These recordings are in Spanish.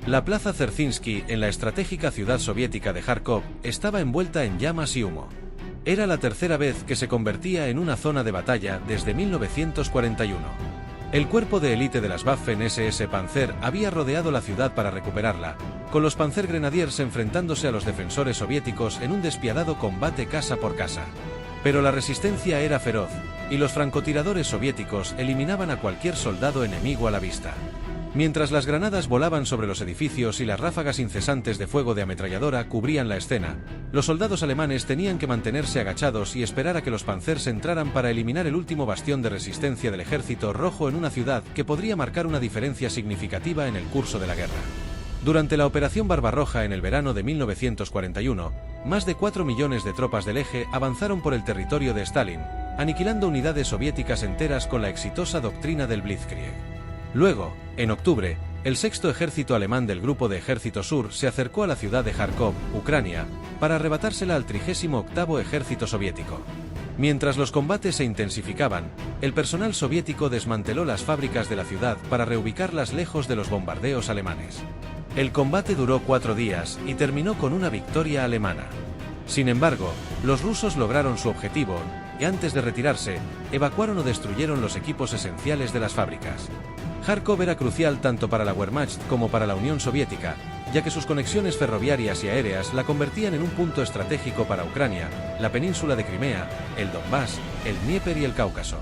La plaza Dzerzhinsky, en la estratégica ciudad soviética de Kharkov, estaba envuelta en llamas y humo. Era la tercera vez que se convertía en una zona de batalla desde 1941. El cuerpo de élite de las Waffen-SS Panzer había rodeado la ciudad para recuperarla, con los Panzergrenadiers enfrentándose a los defensores soviéticos en un despiadado combate casa por casa. Pero la resistencia era feroz, y los francotiradores soviéticos eliminaban a cualquier soldado enemigo a la vista. Mientras las granadas volaban sobre los edificios y las ráfagas incesantes de fuego de ametralladora cubrían la escena, los soldados alemanes tenían que mantenerse agachados y esperar a que los panzers entraran para eliminar el último bastión de resistencia del ejército rojo en una ciudad que podría marcar una diferencia significativa en el curso de la guerra. Durante la Operación Barbarroja en el verano de 1941, más de 4 millones de tropas del eje avanzaron por el territorio de Stalin, aniquilando unidades soviéticas enteras con la exitosa doctrina del Blitzkrieg. Luego, en octubre, el sexto ejército alemán del Grupo de Ejército Sur se acercó a la ciudad de Kharkov, Ucrania, para arrebatársela al 38º ejército soviético. Mientras los combates se intensificaban, el personal soviético desmanteló las fábricas de la ciudad para reubicarlas lejos de los bombardeos alemanes. El combate duró 4 días y terminó con una victoria alemana. Sin embargo, los rusos lograron su objetivo y antes de retirarse, evacuaron o destruyeron los equipos esenciales de las fábricas. Kharkov era crucial tanto para la Wehrmacht como para la Unión Soviética, ya que sus conexiones ferroviarias y aéreas la convertían en un punto estratégico para Ucrania, la península de Crimea, el Donbass, el Dnieper y el Cáucaso.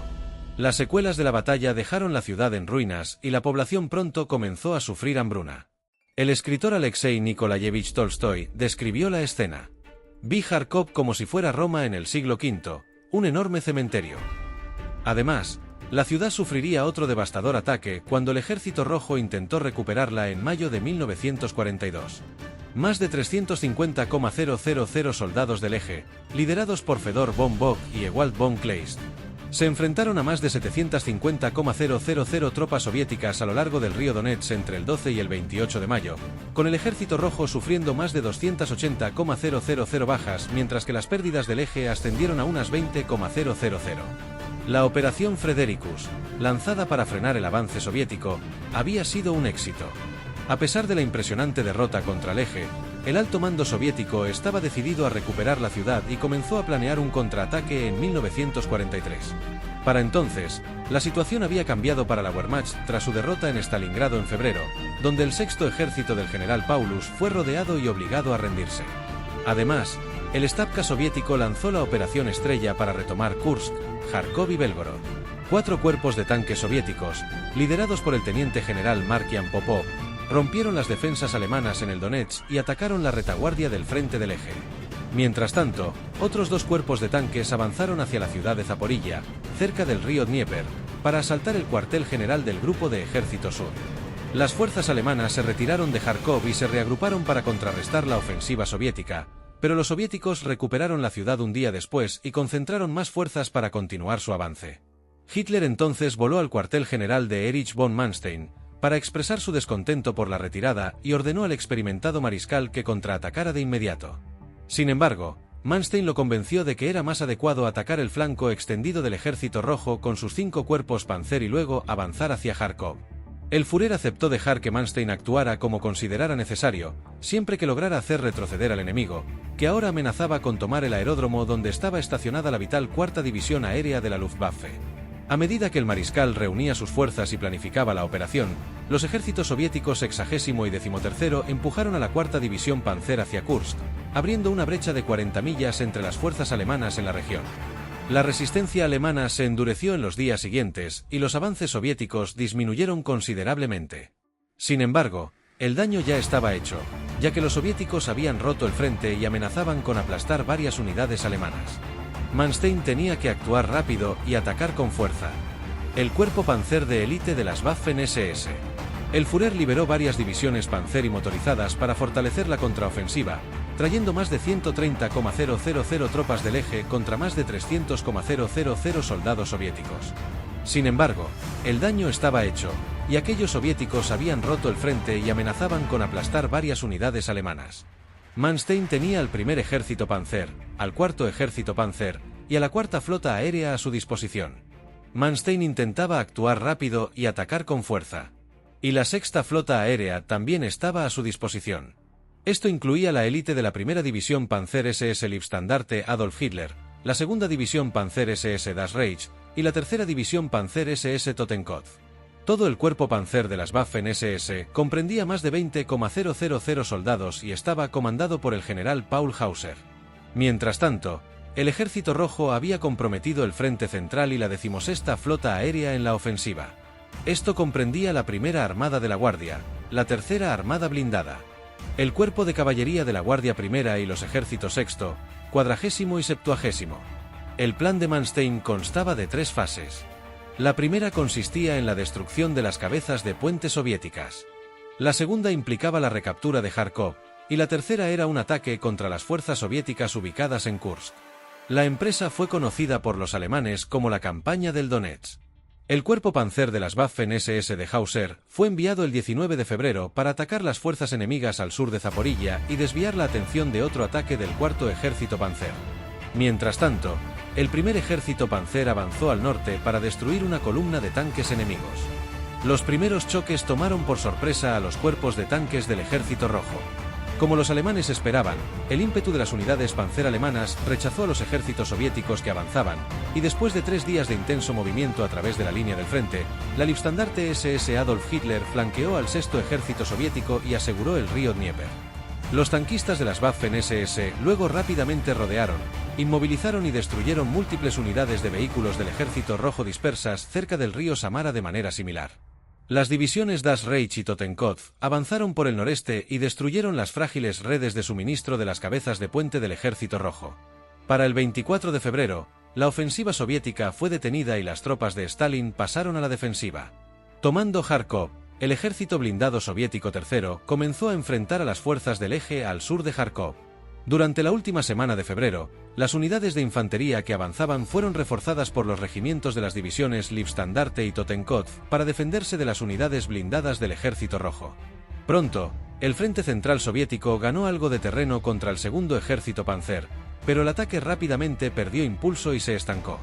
Las secuelas de la batalla dejaron la ciudad en ruinas y la población pronto comenzó a sufrir hambruna. El escritor Alexei Nikolayevich Tolstoy describió la escena. Vi Kharkov como si fuera Roma en el siglo V, un enorme cementerio. Además, la ciudad sufriría otro devastador ataque cuando el Ejército Rojo intentó recuperarla en mayo de 1942. Más de 350,000 soldados del eje, liderados por Fedor von Bock y Ewald von Kleist, se enfrentaron a más de 750,000 tropas soviéticas a lo largo del río Donets entre el 12 y el 28 de mayo, con el Ejército Rojo sufriendo más de 280,000 bajas, mientras que las pérdidas del eje ascendieron a unas 20,000. La Operación Fredericus, lanzada para frenar el avance soviético, había sido un éxito. A pesar de la impresionante derrota contra el eje, el alto mando soviético estaba decidido a recuperar la ciudad y comenzó a planear un contraataque en 1943. Para entonces, la situación había cambiado para la Wehrmacht tras su derrota en Stalingrado en febrero, donde el sexto ejército del general Paulus fue rodeado y obligado a rendirse. Además, el Stavka soviético lanzó la Operación Estrella para retomar Kursk, Kharkov y Belgorod. 4 cuerpos de tanques soviéticos, liderados por el teniente general Markian Popov, rompieron las defensas alemanas en el Donetsk y atacaron la retaguardia del frente del eje. Mientras tanto, otros 2 cuerpos de tanques avanzaron hacia la ciudad de Zaporilla, cerca del río Dnieper, para asaltar el cuartel general del Grupo de Ejército Sur. Las fuerzas alemanas se retiraron de Kharkov y se reagruparon para contrarrestar la ofensiva soviética, pero los soviéticos recuperaron la ciudad un día después y concentraron más fuerzas para continuar su avance. Hitler entonces voló al cuartel general de Erich von Manstein para expresar su descontento por la retirada y ordenó al experimentado mariscal que contraatacara de inmediato. Sin embargo, Manstein lo convenció de que era más adecuado atacar el flanco extendido del Ejército Rojo con sus 5 cuerpos panzer y luego avanzar hacia Kharkov. El Führer aceptó dejar que Manstein actuara como considerara necesario, siempre que lograra hacer retroceder al enemigo, que ahora amenazaba con tomar el aeródromo donde estaba estacionada la vital 4ª División Aérea de la Luftwaffe. A medida que el mariscal reunía sus fuerzas y planificaba la operación, los ejércitos soviéticos 60º y 13º empujaron a la 4ª División Panzer hacia Kursk, abriendo una brecha de 40 millas entre las fuerzas alemanas en la región. La resistencia alemana se endureció en los días siguientes y los avances soviéticos disminuyeron considerablemente. Sin embargo, el daño ya estaba hecho, ya que los soviéticos habían roto el frente y amenazaban con aplastar varias unidades alemanas. Manstein tenía que actuar rápido y atacar con fuerza. El cuerpo panzer de élite de las Waffen-SS. El Führer liberó varias divisiones panzer y motorizadas para fortalecer la contraofensiva, trayendo más de 130,000 tropas del eje contra más de 300,000 soldados soviéticos. Sin embargo, el daño estaba hecho, y aquellos soviéticos habían roto el frente y amenazaban con aplastar varias unidades alemanas. Manstein tenía al primer ejército panzer, al 4º ejército panzer y a la 4ª flota aérea a su disposición. Manstein intentaba actuar rápido y atacar con fuerza. Y la sexta flota aérea también estaba a su disposición. Esto incluía la élite de la primera división Panzer SS Luftstandarte Adolf Hitler, la segunda división Panzer SS Das Reich y la tercera división Panzer SS Totenkopf. Todo el cuerpo Panzer de las Waffen SS comprendía más de 20,000 soldados y estaba comandado por el general Paul Hauser. Mientras tanto, el Ejército Rojo había comprometido el frente central y la 16ª Flota Aérea en la ofensiva. Esto comprendía la Primera Armada de la Guardia, la Tercera Armada Blindada, el Cuerpo de Caballería de la Guardia Primera y los Ejércitos Sexto, Cuadragésimo y Septuagésimo. El plan de Manstein constaba de 3 fases. La primera consistía en la destrucción de las cabezas de puente soviéticas. La segunda implicaba la recaptura de Kharkov, y la tercera era un ataque contra las fuerzas soviéticas ubicadas en Kursk. La empresa fue conocida por los alemanes como la Campaña del Donetsk. El cuerpo panzer de las Waffen SS de Hauser fue enviado el 19 de febrero para atacar las fuerzas enemigas al sur de Zaporilla y desviar la atención de otro ataque del cuarto ejército panzer. Mientras tanto, el primer ejército panzer avanzó al norte para destruir una columna de tanques enemigos. Los primeros choques tomaron por sorpresa a los cuerpos de tanques del Ejército Rojo. Como los alemanes esperaban, el ímpetu de las unidades panzer alemanas rechazó a los ejércitos soviéticos que avanzaban, y después de 3 días de intenso movimiento a través de la línea del frente, la Luftstandarte SS Adolf Hitler flanqueó al sexto ejército soviético y aseguró el río Dnieper. Los tanquistas de las Waffen SS luego rápidamente rodearon, inmovilizaron y destruyeron múltiples unidades de vehículos del Ejército Rojo dispersas cerca del río Samara de manera similar. Las divisiones Das Reich y Totenkopf avanzaron por el noreste y destruyeron las frágiles redes de suministro de las cabezas de puente del Ejército Rojo. Para el 24 de febrero, la ofensiva soviética fue detenida y las tropas de Stalin pasaron a la defensiva. Tomando Kharkov, el ejército blindado soviético tercero comenzó a enfrentar a las fuerzas del eje al sur de Kharkov. Durante la última semana de febrero, las unidades de infantería que avanzaban fueron reforzadas por los regimientos de las divisiones Luftstandarte y Totenkopf para defenderse de las unidades blindadas del Ejército Rojo. Pronto, el frente central soviético ganó algo de terreno contra el segundo ejército panzer, pero el ataque rápidamente perdió impulso y se estancó.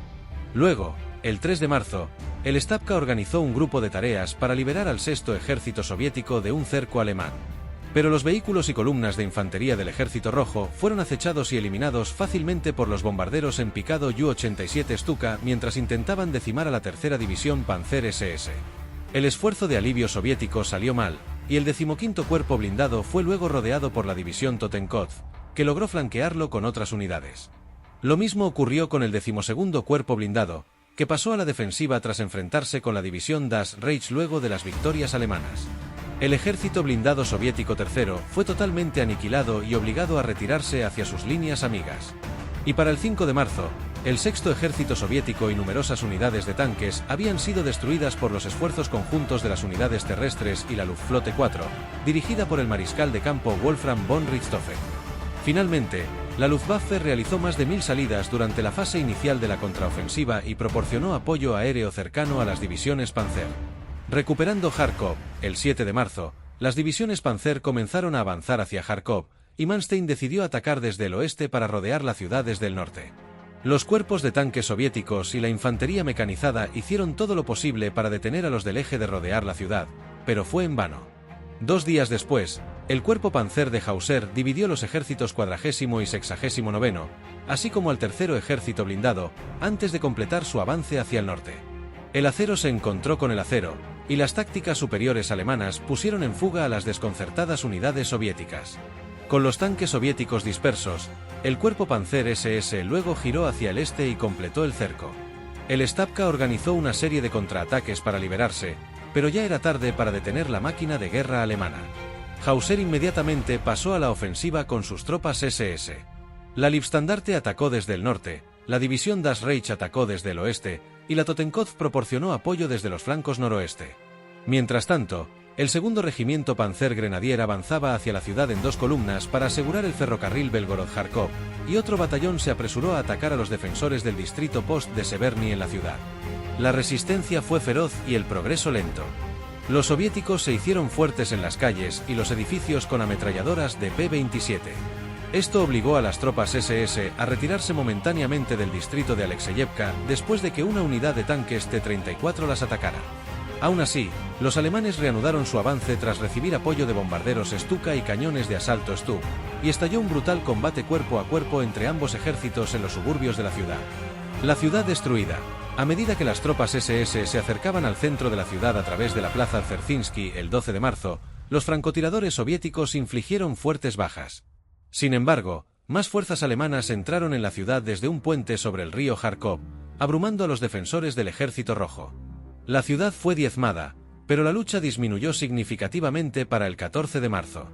Luego, el 3 de marzo, el Stavka organizó un grupo de tareas para liberar al sexto ejército soviético de un cerco alemán. Pero los vehículos y columnas de infantería del Ejército Rojo fueron acechados y eliminados fácilmente por los bombarderos en picado Ju-87 Stuka mientras intentaban decimar a la tercera división Panzer SS. El esfuerzo de alivio soviético salió mal, y el 15º cuerpo blindado fue luego rodeado por la división Totenkopf, que logró flanquearlo con otras unidades. Lo mismo ocurrió con el 12º cuerpo blindado, que pasó a la defensiva tras enfrentarse con la división Das Reich luego de las victorias alemanas. El ejército blindado soviético tercero fue totalmente aniquilado y obligado a retirarse hacia sus líneas amigas. Y para el 5 de marzo, el sexto ejército soviético y numerosas unidades de tanques habían sido destruidas por los esfuerzos conjuntos de las unidades terrestres y la Luftflotte 4, dirigida por el mariscal de campo Wolfram von Richthofen. Finalmente, la Luftwaffe realizó más de 1000 salidas durante la fase inicial de la contraofensiva y proporcionó apoyo aéreo cercano a las divisiones Panzer. Recuperando Kharkov, el 7 de marzo, las divisiones Panzer comenzaron a avanzar hacia Kharkov, y Manstein decidió atacar desde el oeste para rodear la ciudad desde el norte. Los cuerpos de tanques soviéticos y la infantería mecanizada hicieron todo lo posible para detener a los del eje de rodear la ciudad, pero fue en vano. 2 días después, el cuerpo panzer de Hauser dividió los ejércitos 40º y 69º, así como al tercero ejército blindado, antes de completar su avance hacia el norte. El acero se encontró con el acero, y las tácticas superiores alemanas pusieron en fuga a las desconcertadas unidades soviéticas. Con los tanques soviéticos dispersos, el cuerpo panzer SS luego giró hacia el este y completó el cerco. El Stavka organizó una serie de contraataques para liberarse, pero ya era tarde para detener la máquina de guerra alemana. Hauser inmediatamente pasó a la ofensiva con sus tropas SS. La Luftstandarte atacó desde el norte, la división Das Reich atacó desde el oeste, y la Totenkopf proporcionó apoyo desde los flancos noroeste. Mientras tanto, el segundo regimiento Panzer Grenadier avanzaba hacia la ciudad en 2 columnas para asegurar el ferrocarril Belgorod-Kharkov, y otro batallón se apresuró a atacar a los defensores del distrito Post de Severny en la ciudad. La resistencia fue feroz y el progreso lento. Los soviéticos se hicieron fuertes en las calles y los edificios con ametralladoras de P-27. Esto obligó a las tropas SS a retirarse momentáneamente del distrito de Alexeyevka después de que una unidad de tanques T-34 las atacara. Aún así, los alemanes reanudaron su avance tras recibir apoyo de bombarderos Stuka y cañones de asalto Stug, y estalló un brutal combate cuerpo a cuerpo entre ambos ejércitos en los suburbios de la ciudad. La ciudad destruida. A medida que las tropas SS se acercaban al centro de la ciudad a través de la plaza Dzerzhinsky el 12 de marzo, los francotiradores soviéticos infligieron fuertes bajas. Sin embargo, más fuerzas alemanas entraron en la ciudad desde un puente sobre el río Kharkov, abrumando a los defensores del Ejército Rojo. La ciudad fue diezmada, pero la lucha disminuyó significativamente para el 14 de marzo.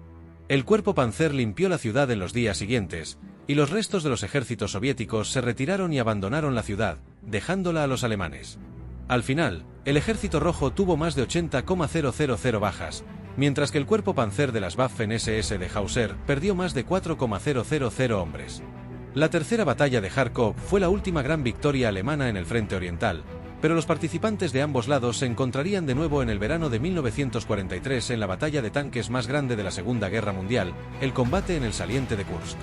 El cuerpo Panzer limpió la ciudad en los días siguientes, y los restos de los ejércitos soviéticos se retiraron y abandonaron la ciudad, dejándola a los alemanes. Al final, el Ejército Rojo tuvo más de 80,000 bajas, mientras que el cuerpo Panzer de las Waffen-SS de Hauser perdió más de 4,000 hombres. La tercera batalla de Kharkov fue la última gran victoria alemana en el frente oriental, pero los participantes de ambos lados se encontrarían de nuevo en el verano de 1943 en la batalla de tanques más grande de la Segunda Guerra Mundial, el combate en el saliente de Kursk.